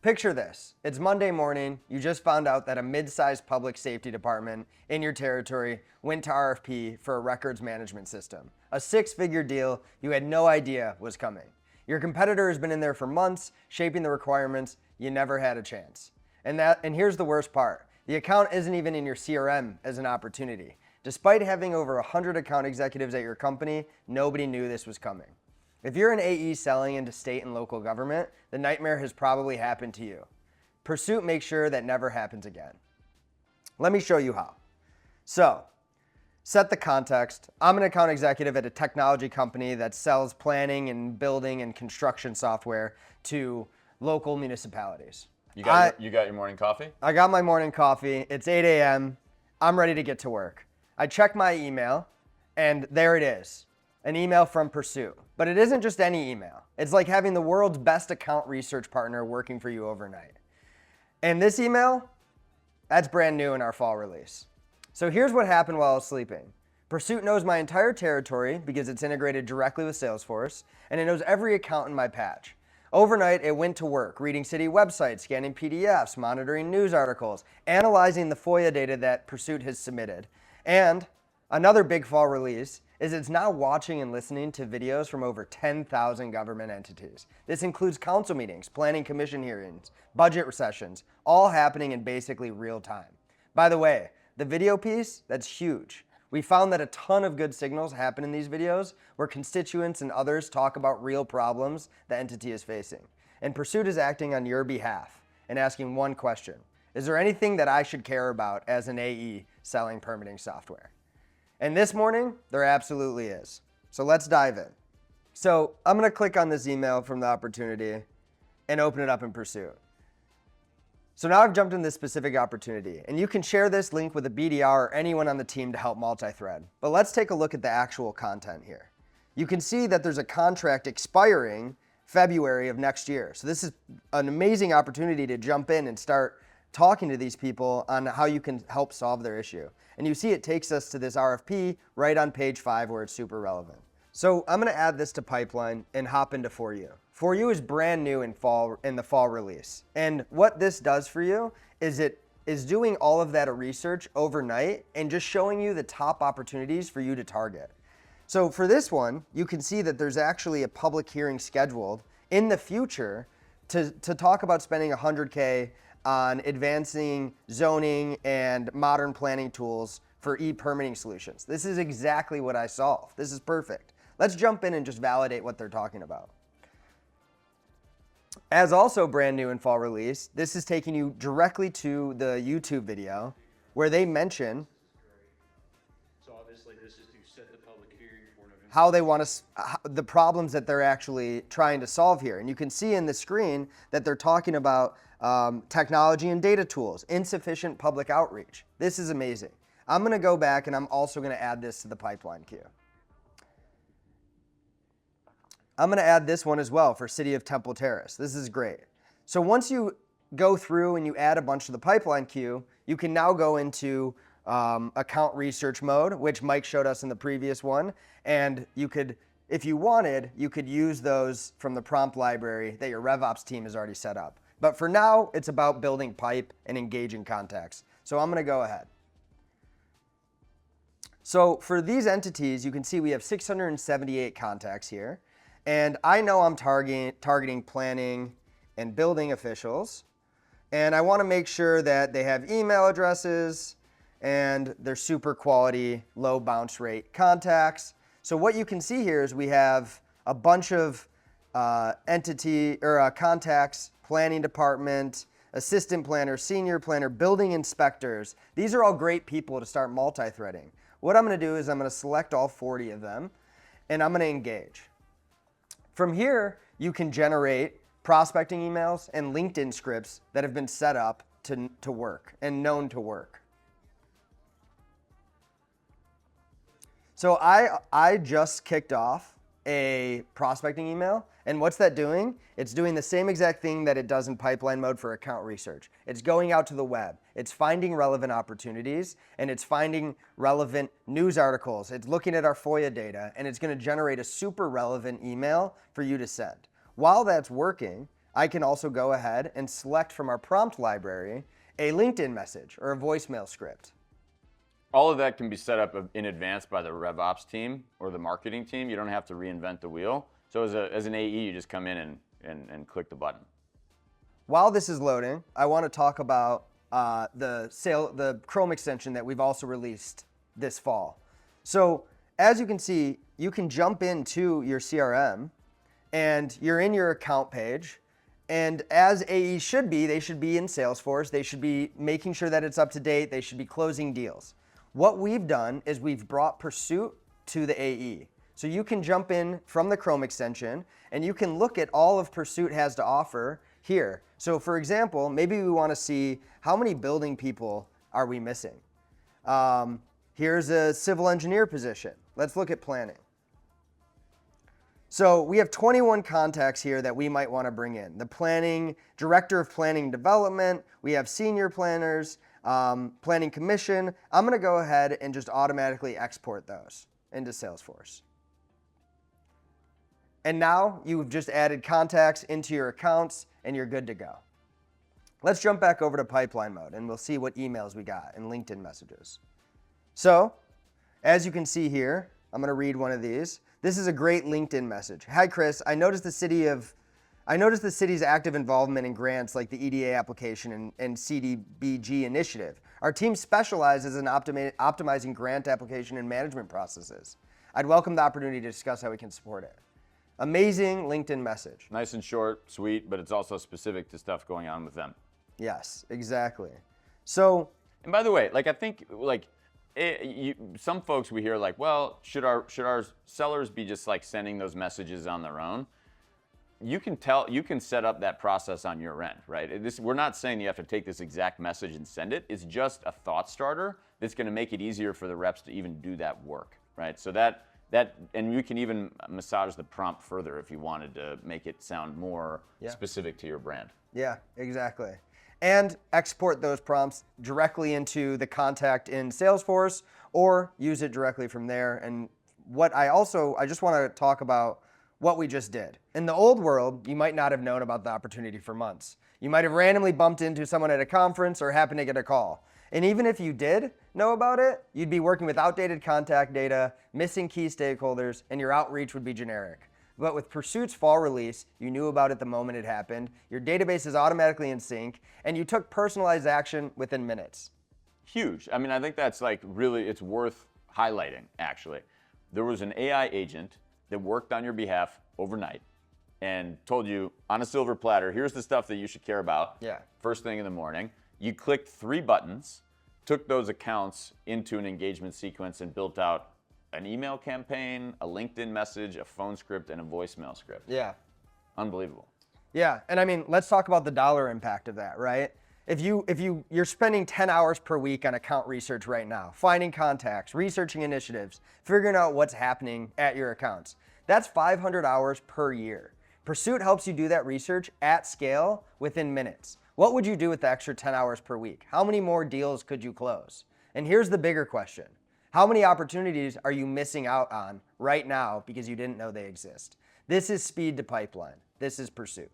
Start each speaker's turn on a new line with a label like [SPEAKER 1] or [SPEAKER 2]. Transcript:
[SPEAKER 1] Picture this. It's Monday morning. You just found out that a mid-sized public safety department in your territory went to RFP for a records management system. A six-figure deal you had no idea was coming. Your competitor has been in there for months, shaping the requirements. You never had a chance. And here's the worst part. The account isn't even in your CRM as an opportunity. Despite having over 100 account executives at your company, nobody knew this was coming. If you're an AE selling into state and local government, the nightmare has probably happened to you. Pursuit makes sure that never happens again. Let me show you how. So, set the context. I'm an account executive at a technology company that sells planning and building and construction software to local municipalities.
[SPEAKER 2] You got your morning coffee?
[SPEAKER 1] I got my morning coffee. It's 8 a.m. I'm ready to get to work. I check my email, and there it is, an email from Pursuit. But it isn't just any email. It's like having the world's best account research partner working for you overnight. And this email, that's brand new in our fall release. So here's what happened while I was sleeping. Pursuit knows my entire territory because it's integrated directly with Salesforce, and it knows every account in my patch. Overnight, it went to work, reading city websites, scanning PDFs, monitoring news articles, analyzing the FOIA data that Pursuit has submitted. And another big fall release is it's now watching and listening to videos from over 10,000 government entities. This includes council meetings, planning commission hearings, budget sessions, all happening in basically real time. By the way, the video piece, that's huge. We found that a ton of good signals happen in these videos where constituents and others talk about real problems the entity is facing. And Pursuit is acting on your behalf and asking one question. Is there anything that I should care about as an AE selling permitting software? And this morning, there absolutely is. So let's dive in. So I'm gonna click on this email from the opportunity and open it up in Pursuit. So now I've jumped in this specific opportunity, and you can share this link with a BDR or anyone on the team to help multi-thread. But let's take a look at the actual content here. You can see that there's a contract expiring February of next year. So this is an amazing opportunity to jump in and start talking to these people on how you can help solve their issue. And you see it takes us to this RFP right on page 5 where it's super relevant. So I'm gonna add this to pipeline and hop into For You. For You is brand new in the fall release. And what this does for you is it is doing all of that research overnight and just showing you the top opportunities for you to target. So for this one, you can see that there's actually a public hearing scheduled in the future to talk about spending $100K on advancing zoning and modern planning tools for e-permitting solutions. This is exactly what I solve. This is perfect. Let's jump in and just validate what they're talking about. As also brand new in fall release, this is taking you directly to the YouTube video where they mention
[SPEAKER 3] So obviously this is to set the public hearing for November.
[SPEAKER 1] how they want to, the problems that they're actually trying to solve here. And you can see in the screen that they're talking about technology and data tools, insufficient public outreach. This is amazing. I'm gonna go back and I'm also gonna add this to the pipeline queue. I'm gonna add this one as well for City of Temple Terrace. This is great. So once you go through and you add a bunch to the pipeline queue, you can now go into account research mode, which Mike showed us in the previous one. And you could, if you wanted, you could use those from the prompt library that your RevOps team has already set up. But for now, it's about building pipe and engaging contacts. So I'm gonna go ahead. So for these entities, you can see we have 678 contacts here. And I know I'm targeting planning and building officials. And I wanna make sure that they have email addresses and they're super quality, low bounce rate contacts. So what you can see here is we have a bunch of contacts, planning department, assistant planner, senior planner, building inspectors. These are all great people to start multi-threading. What I'm gonna do is I'm gonna select all 40 of them and I'm gonna engage. From here, you can generate prospecting emails and LinkedIn scripts that have been set up to work and known to work. So I just kicked off a prospecting email, and what's that doing? It's doing the same exact thing that it does in pipeline mode for account research. It's going out to the web, it's finding relevant opportunities, and it's finding relevant news articles. It's looking at our FOIA data, and it's gonna generate a super relevant email for you to send. While that's working, I can also go ahead and select from our prompt library a LinkedIn message or a voicemail script.
[SPEAKER 2] All of that can be set up in advance by the RevOps team or the marketing team. You don't have to reinvent the wheel. So as an AE, you just come in and click the button.
[SPEAKER 1] While this is loading, I want to talk about the Chrome extension that we've also released this fall. So as you can see, you can jump into your CRM and you're in your account page. And as AEs should be, they should be in Salesforce. They should be making sure that it's up to date. They should be closing deals. What we've done is we've brought Pursuit to the AE. So you can jump in from the Chrome extension and you can look at all of Pursuit has to offer here. So for example, maybe we want to see how many building people are we missing. Here's a civil engineer position. Let's look at planning. So we have 21 contacts here that we might want to bring in. The director of planning development, we have senior planners, planning commission. I'm going to go ahead and just automatically export those into Salesforce. And now you've just added contacts into your accounts and you're good to go. Let's jump back over to pipeline mode and we'll see what emails we got and LinkedIn messages. So as you can see here, I'm going to read one of these. This is a great LinkedIn message. Hi, Chris. I noticed the city's active involvement in grants like the EDA application and CDBG initiative. Our team specializes in optimizing grant application and management processes. I'd welcome the opportunity to discuss how we can support it. Amazing LinkedIn message.
[SPEAKER 2] Nice and short, sweet, but it's also specific to stuff going on with them.
[SPEAKER 1] Yes, exactly. So,
[SPEAKER 2] and by the way, like I think like some folks we hear like, well, should our sellers be just like sending those messages on their own? You can set up that process on your end, right? We're not saying you have to take this exact message and send it. It's just a thought starter that's going to make it easier for the reps to even do that work, right? So and you can even massage the prompt further if you wanted to make it sound more specific to your brand.
[SPEAKER 1] Yeah, exactly. And export those prompts directly into the contact in Salesforce or use it directly from there. And I just want to talk about what we just did. In the old world, you might not have known about the opportunity for months. You might have randomly bumped into someone at a conference or happened to get a call. And even if you did know about it, you'd be working with outdated contact data, missing key stakeholders, and your outreach would be generic. But with Pursuit's fall release, you knew about it the moment it happened, your database is automatically in sync, and you took personalized action within minutes.
[SPEAKER 2] Huge. I mean, I think that's like really, it's worth highlighting, actually. There was an AI agent that worked on your behalf overnight and told you on a silver platter, here's the stuff that you should care about first thing in the morning. You clicked 3 buttons, took those accounts into an engagement sequence and built out an email campaign, a LinkedIn message, a phone script, and a voicemail script.
[SPEAKER 1] Yeah.
[SPEAKER 2] Unbelievable.
[SPEAKER 1] Yeah, and I mean, let's talk about the dollar impact of that, right? If you're spending 10 hours per week on account research right now, finding contacts, researching initiatives, figuring out what's happening at your accounts, that's 500 hours per year. Pursuit helps you do that research at scale within minutes. What would you do with the extra 10 hours per week? How many more deals could you close? And here's the bigger question. How many opportunities are you missing out on right now because you didn't know they exist? This is speed to pipeline. This is Pursuit.